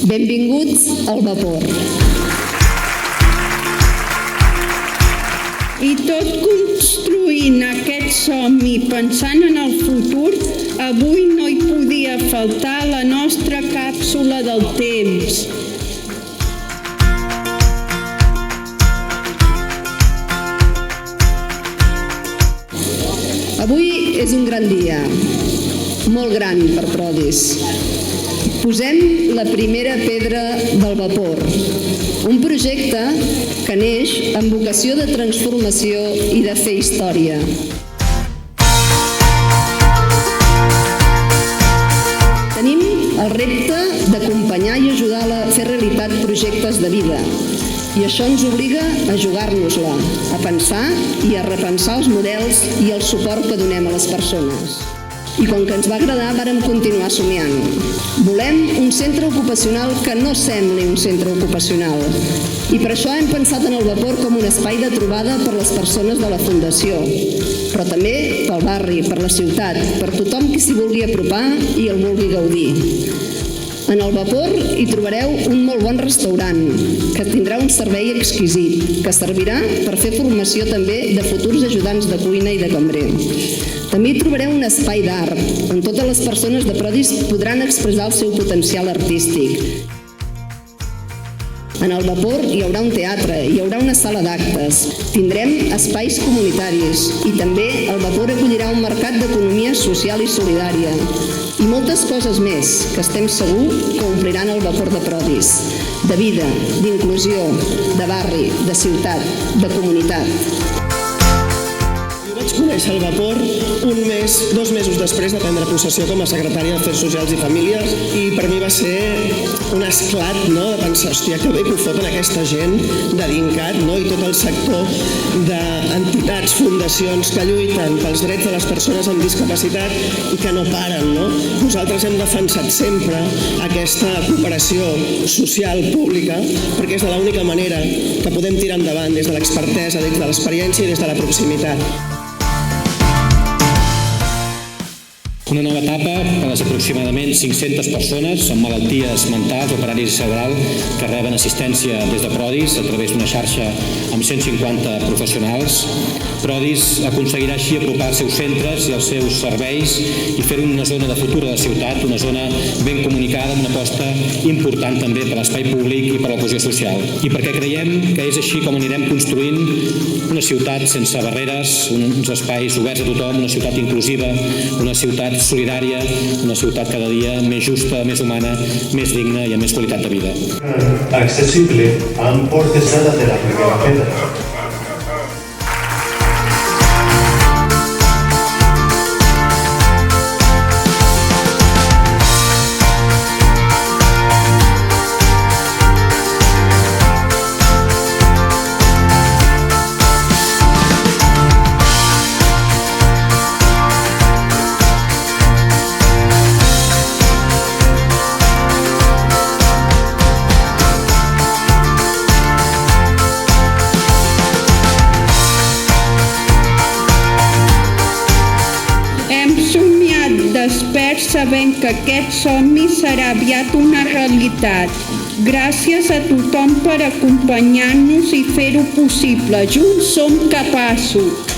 Benvinguts al vapor. I tot construint aquest somni pensant en el futur, avui no hi podia faltar la nostra càpsula del temps. Avui és un gran dia, molt gran per Prodis. Posem la primera pedra del vapor, un projecte que neix amb vocació de transformació i de fer història. Tenim el repte d'acompanyar i ajudar a fer realitat projectes de vida. I això ens obliga a jugar-nos-la, a pensar i a repensar els models i el suport que donem a les persones. I com que ens va agradar, vàrem continuar somiant. Volem un centre ocupacional que no sembli un centre ocupacional. I per això hem pensat en el vapor com un espai de trobada per les persones de la Fundació, però també pel barri, per la ciutat, per tothom qui s'hi vulgui apropar i el vulgui gaudir. En el vapor hi trobareu un molt bon restaurant, que tindrà un servei exquisit, que servirà per fer formació també de futurs ajudants de cuina i de cambrer. També hi trobareu un espai d'art, on totes les persones de Prodis podran expressar el seu potencial artístic. En el vapor hi haurà un teatre, hi haurà una sala d'actes, tindrem espais comunitaris i també el vapor acollirà un mercat d'economia social i solidària. I moltes coses més que estem segurs que ompliran el vapor de Prodis, de vida, d'inclusió, de barri, de ciutat, de comunitat. Vaig conèixer el vapor dos mesos després de prendre possessió com a secretària d'Afers Socials i Famílies i per mi va ser un esclat de pensar, hòstia, que bé que ho foten aquesta gent de DINCAT i tot el sector d'entitats, fundacions que lluiten pels drets de les persones amb discapacitat i que no paren. Nosaltres hem defensat sempre aquesta cooperació social pública perquè és de l'única manera que podem tirar endavant des de l'expertesa, des de l'experiència i des de la proximitat. Una nova etapa per a les aproximadament 500 persones amb malalties mentals o paràlisi cerebral que reben assistència des de Prodis a través d'una xarxa amb 150 professionals. Prodis aconseguirà així apropar els seus centres i els seus serveis i fer-ho una zona de futur a la ciutat, una zona ben comunicada, amb una aposta important també per l'espai públic i per la cohesió social. I perquè creiem que és així com anirem construint una ciutat sense barreres, uns espais oberts a tothom, una ciutat inclusiva, una ciutat solidària, una ciutat cada dia més justa, més humana, més digna i amb més qualitat de vida. Accesible por detrás de la primera pedra. Desperts sabent que aquest somni serà aviat una realitat. Gràcies a tothom per acompanyar-nos i fer-ho possible. Junts som capaços.